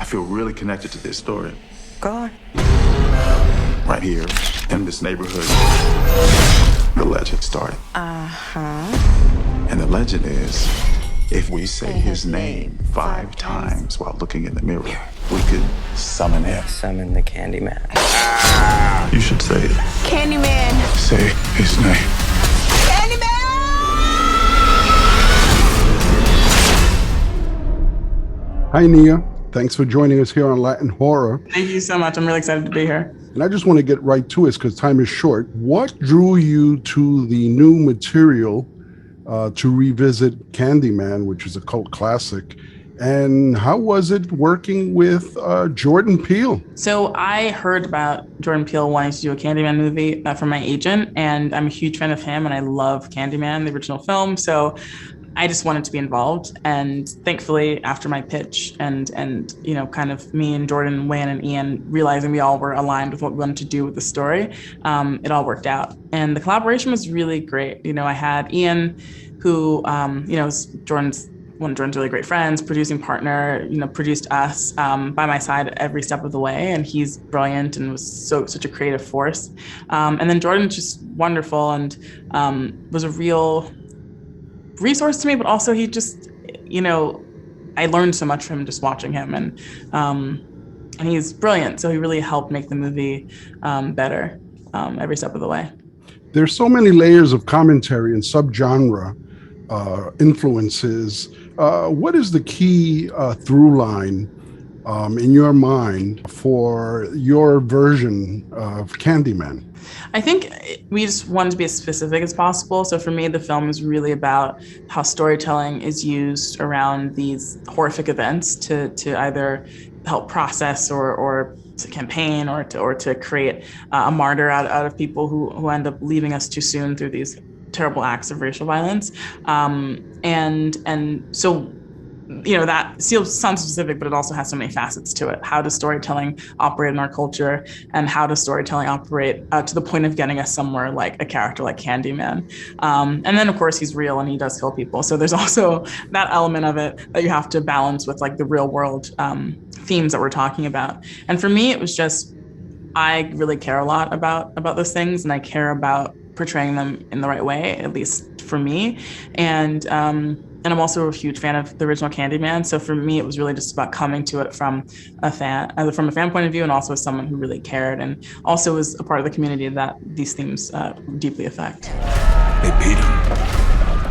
I feel really connected to this story. Go on. Right here, in this neighborhood, the legend started. And the legend is, if we say his name 5 times while looking in the mirror, we could summon him. Summon the Candyman. You should say it. Candyman. Say his name. Candyman! Hi, Nia. Thanks for joining us here on Latin Horror. Thank you so much. I'm really excited to be here. And I just want to get right to it because time is short. What drew you to the new material to revisit Candyman, which is a cult classic? And how was it working with Jordan Peele? So I heard about Jordan Peele wanting to do a Candyman movie from my agent, and I'm a huge fan of him, and I love Candyman, the original film. So I just wanted to be involved. And thankfully, after my pitch and kind of me and Jordan, Wayne, and Ian realizing we all were aligned with what we wanted to do with the story, it all worked out. And the collaboration was really great. I had Ian, who, is one of Jordan's really great friends, producing partner, produced us by my side every step of the way. And he's brilliant and was such a creative force. And then Jordan's just wonderful and was a real resource to me, but also he just, I learned so much from him just watching him, and he's brilliant. So he really helped make the movie better every step of the way. There's so many layers of commentary and subgenre influences. What is the key through line in your mind for your version of Candyman? I think we just wanted to be as specific as possible. So for me, the film is really about how storytelling is used around these horrific events to either help process or to campaign or to create a martyr out of people who end up leaving us too soon through these terrible acts of racial violence. And so that sounds specific, but it also has so many facets to it. How does storytelling operate in our culture, and how does storytelling operate to the point of getting us somewhere like a character like Candyman? And then, of course, he's real and he does kill people. So there's also that element of it that you have to balance with like the real world themes that we're talking about. And for me, it was just, I really care a lot about those things, and I care about portraying them in the right way, at least for me. And I'm also a huge fan of the original Candyman. So for me, it was really just about coming to it from a fan point of view, and also as someone who really cared, and also was a part of the community that these themes deeply affect. They beat him,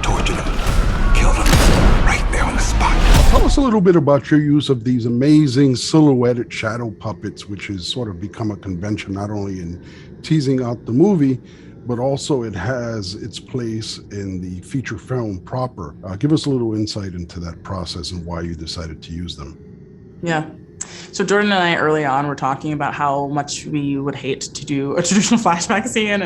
tortured him, killed him right there on the spot. Tell us a little bit about your use of these amazing silhouetted shadow puppets, which has sort of become a convention, not only in teasing out the movie, but also it has its place in the feature film proper. Give us a little insight into that process and why you decided to use them. Yeah. So Jordan and I early on were talking about how much we would hate to do a traditional flashback scene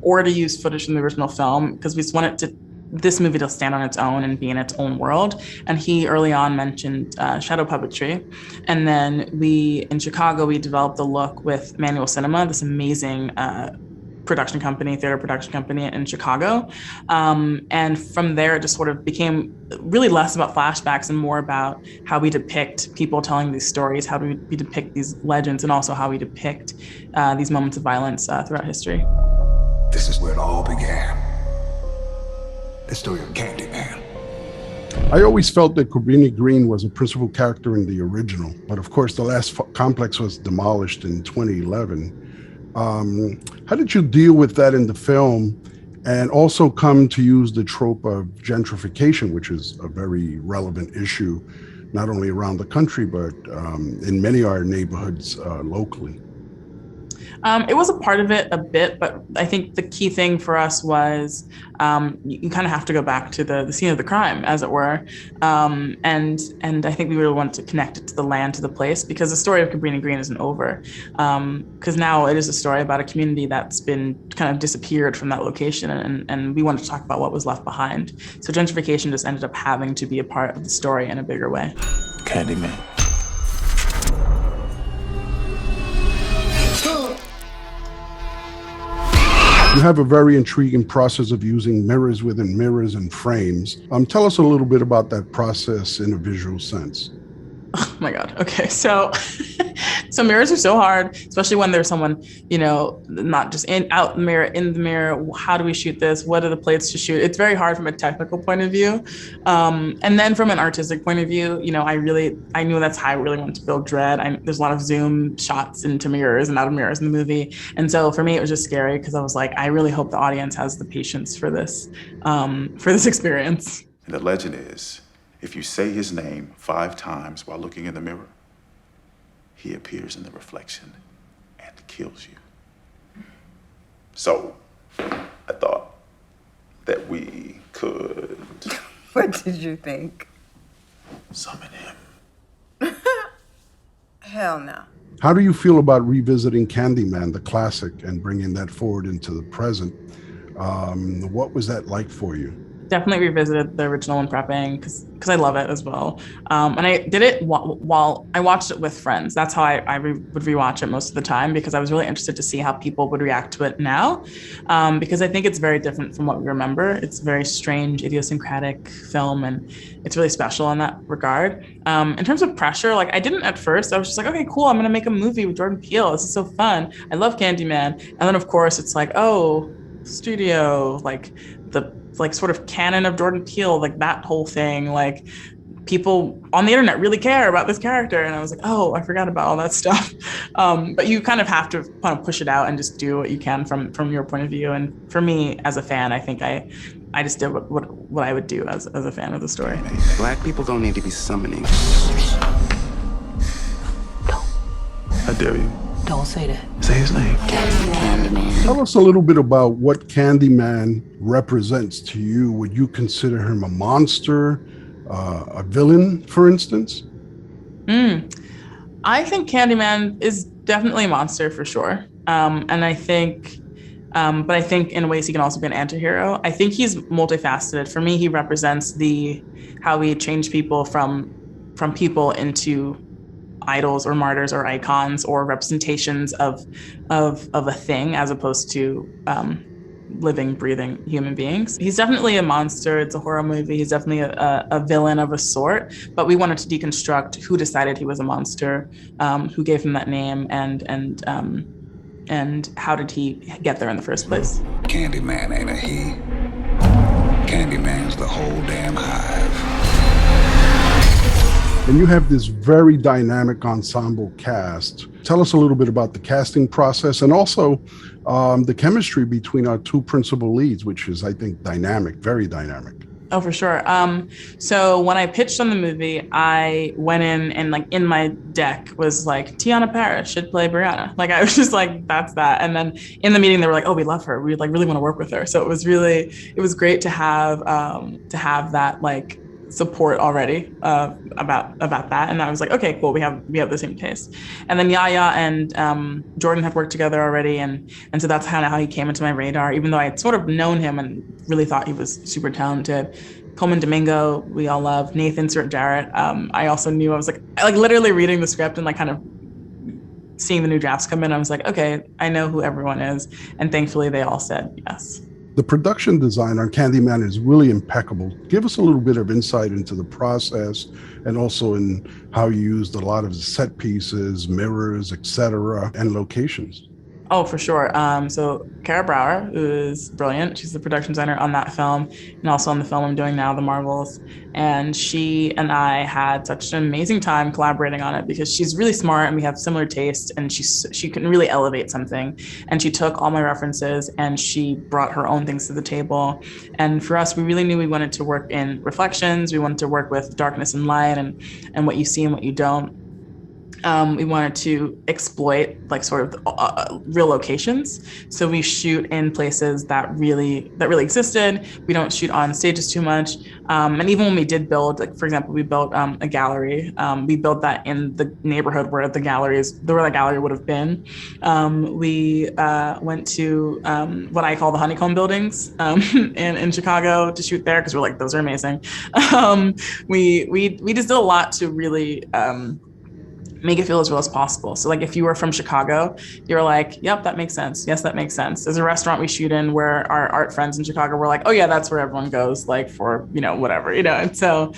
or to use footage from the original film, because we just wanted this movie to stand on its own and be in its own world. And he early on mentioned shadow puppetry. And then in Chicago, we developed the look with Manual Cinema, this amazing theater production company in Chicago. And from there, it just sort of became really less about flashbacks and more about how we depict people telling these stories, how do we depict these legends, and also how we depict these moments of violence throughout history. This is where it all began. The story of Candyman. I always felt that Cabrini Green was a principal character in the original, but of course the last complex was demolished in 2011. How did you deal with that in the film, and also come to use the trope of gentrification, which is a very relevant issue, not only around the country, but in many of our neighborhoods locally? It was a part of it a bit, but I think the key thing for us was you kind of have to go back to the scene of the crime, as it were. And I think we really wanted to connect it to the land, to the place, because the story of Cabrini Green isn't over. Because now it is a story about a community that's been kind of disappeared from that location, and we wanted to talk about what was left behind. So gentrification just ended up having to be a part of the story in a bigger way. Candyman. You have a very intriguing process of using mirrors within mirrors and frames. Tell us a little bit about that process in a visual sense. my God. Okay. So mirrors are so hard, especially when there's someone, not just out the mirror, in the mirror. How do we shoot this? What are the plates to shoot? It's very hard from a technical point of view. And then from an artistic point of view, I knew that's how I really wanted to build dread. There's a lot of zoom shots into mirrors and out of mirrors in the movie. And so for me, it was just scary because I was like, I really hope the audience has the patience for this experience. And the legend is, if you say his name 5 times while looking in the mirror, he appears in the reflection and kills you. So I thought that we could... What did you think? Summon him. Hell no. How do you feel about revisiting Candyman, the classic, and bringing that forward into the present? What was that like for you? Definitely revisited the original when prepping because I love it as well. And I did it while I watched it with friends. That's how I would rewatch it most of the time because I was really interested to see how people would react to it now. Because I think it's very different from what we remember. It's a very strange, idiosyncratic film, and it's really special in that regard. In terms of pressure, like I didn't at first. I was just like, okay, cool. I'm gonna make a movie with Jordan Peele. This is so fun. I love Candyman. And then of course it's like, oh, studio, like the sort of canon of Jordan Peele, like that whole thing, like people on the internet really care about this character. And I was like, oh, I forgot about all that stuff. But you kind of have to kind of push it out and just do what you can from your point of view. And for me as a fan, I think I just did what I would do as a fan of the story. Black people don't need to be summoning. I dare you. Don't say that. Say his name. Candyman. Tell us a little bit about what Candyman represents to you. Would you consider him a monster, a villain, for instance? I think Candyman is definitely a monster for sure. And I think, but I think in ways he can also be an anti-hero. I think he's multifaceted. For me, he represents how we change people from people into idols or martyrs or icons or representations of a thing as opposed to living, breathing human beings. He's definitely a monster. It's a horror movie. He's definitely a villain of a sort, but we wanted to deconstruct who decided he was a monster, who gave him that name, and how did he get there in the first place. Candyman ain't a he. Candyman's the whole damn hive. And you have this very dynamic ensemble cast. Tell us a little bit about the casting process and also the chemistry between our 2 principal leads, which is, I think, dynamic, very dynamic. Oh, for sure. So when I pitched on the movie, I went in and like in my deck was like, Tiana Parrish should play Brianna. Like I was just like, that's that. And then in the meeting, they were like, oh, we love her. We like really want to work with her. So it was great to have that like support already about that, and I was like, okay, cool, we have the same taste. And then Yaya and Jordan had worked together already, and so that's kind of how he came into my radar, even though I had sort of known him and really thought he was super talented. Coleman Domingo, we all love. Nathan Stewart Jarrett, I also knew. I was like literally reading the script and like kind of seeing the new drafts come in, I was like, okay, I know who everyone is, and thankfully they all said yes. The production design on Candyman is really impeccable. Give us a little bit of insight into the process and also in how you used a lot of the set pieces, mirrors, etc., and locations. Oh, for sure. So Kara Brower, who is brilliant. She's the production designer on that film and also on the film I'm doing now, The Marvels. And she and I had such an amazing time collaborating on it because she's really smart and we have similar tastes, and she can really elevate something. And she took all my references and she brought her own things to the table. And for us, we really knew we wanted to work in reflections. We wanted to work with darkness and light and what you see and what you don't. We wanted to exploit like sort of real locations. So we shoot in places that really existed. We don't shoot on stages too much. And even when we did build, like for example, we built a gallery. We built that in the neighborhood where the gallery would have been. We went to what I call the honeycomb buildings in Chicago to shoot there because we're like, those are amazing. We just did a lot to really make it feel as real as possible. So like if you were from Chicago, you're like, yep, that makes sense. Yes, that makes sense. There's a restaurant we shoot in where our art friends in Chicago were like, oh yeah, that's where everyone goes, like for, whatever, And so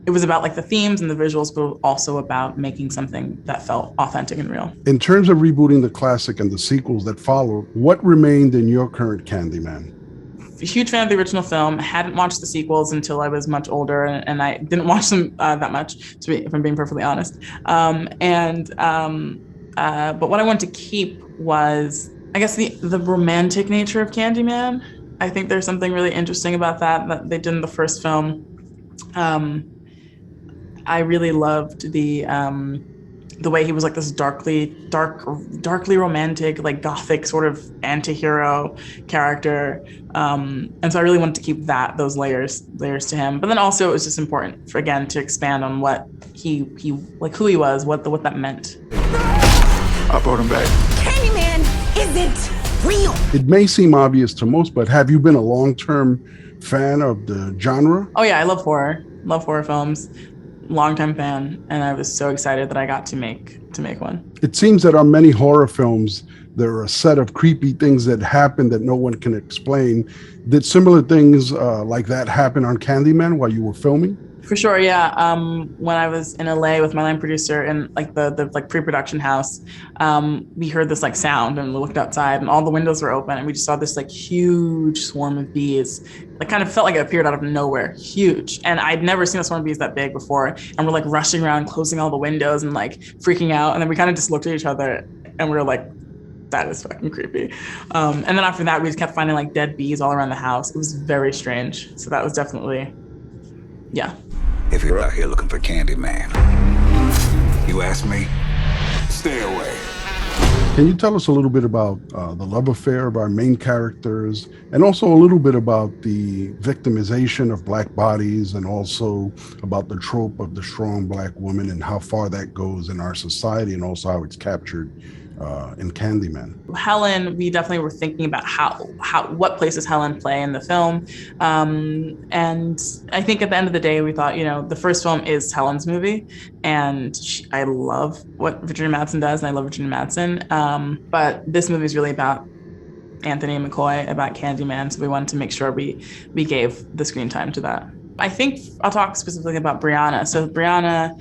it was about like the themes and the visuals, but also about making something that felt authentic and real. In terms of rebooting the classic and the sequels that followed, what remained in your current Candyman? A huge fan of the original film. Hadn't watched the sequels until I was much older, and I didn't watch them that much, if I'm being perfectly honest. But what I wanted to keep was, I guess, the romantic nature of Candyman. I think there's something really interesting about that they did in the first film. I really loved the way he was like this darkly romantic, like gothic sort of anti-hero character. And so I really wanted to keep those layers to him. But then also it was just important to expand on what he like, who he was, what that meant. I brought him back. Candyman isn't real. It may seem obvious to most, but have you been a long-term fan of the genre? Oh yeah, I love horror films. Longtime fan, and I was so excited that I got to make one. It seems that on many horror films, there are a set of creepy things that happen that no one can explain. Did similar things like that happen on Candyman while you were filming? For sure, yeah. When I was in LA with my line producer in like the like pre-production house, we heard this like sound and we looked outside and all the windows were open and we just saw this like huge swarm of bees. Like kind of felt like it appeared out of nowhere, huge. And I'd never seen a swarm of bees that big before. And we're like rushing around, closing all the windows and like freaking out. And then we kind of just looked at each other and we were like, that is fucking creepy. And then after that, we just kept finding like dead bees all around the house. It was very strange. So that was definitely, yeah. If you're out here looking for Candyman, you ask me, stay away. Can you tell us a little bit about the love affair of our main characters, and also a little bit about the victimization of Black bodies, and also about the trope of the strong Black woman and how far that goes in our society, and also how it's captured in Candyman? Helen, we definitely were thinking about what place does Helen play in the film, and I think at the end of the day we thought, the first film is Helen's movie, and I love what Virginia Madsen does, and I love Virginia Madsen, but this movie is really about Anthony McCoy, about Candyman, so we wanted to make sure we gave the screen time to that. I think I'll talk specifically about Brianna. So Brianna,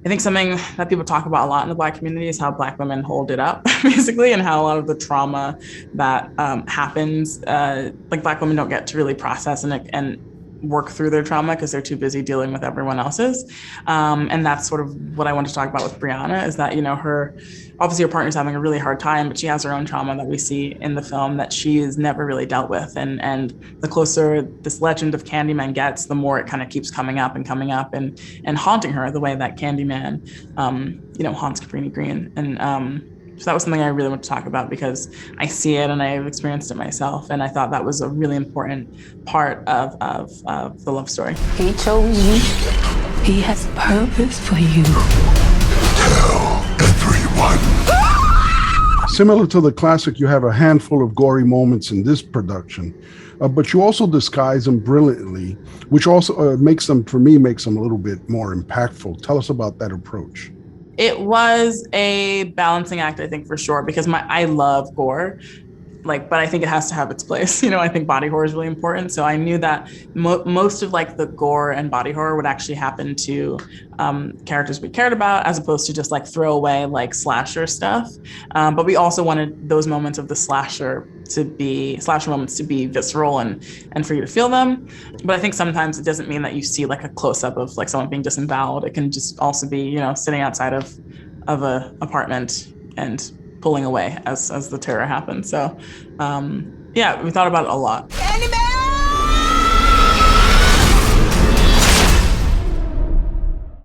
I think something that people talk about a lot in the Black community is how Black women hold it up, basically, and how a lot of the trauma that happens, like Black women don't get to really process and work through their trauma because they're too busy dealing with everyone else's. And that's sort of what I want to talk about with Brianna, is that, obviously her partner's having a really hard time, but she has her own trauma that we see in the film that she has never really dealt with. And the closer this legend of Candyman gets, the more it kind of keeps coming up and haunting her the way that Candyman, haunts Cabrini Green. And so that was something I really want to talk about because I see it and I've experienced it myself. And I thought that was a really important part of the love story. He chose you. He has purpose for you. Tell everyone. Similar to the classic, you have a handful of gory moments in this production, but you also disguise them brilliantly, which also makes them a little bit more impactful. Tell us about that approach. It was a balancing act, I think, for sure, because I love gore, but I think it has to have its place. I think body horror is really important. So I knew that most of the gore and body horror would actually happen to characters we cared about, as opposed to just throwaway slasher stuff. But we also wanted those moments of the slasher moments to be visceral and for you to feel them. But I think sometimes it doesn't mean that you see a close up of someone being disemboweled. It can just also be, sitting outside of a apartment and pulling away as the terror happens. So we thought about it a lot.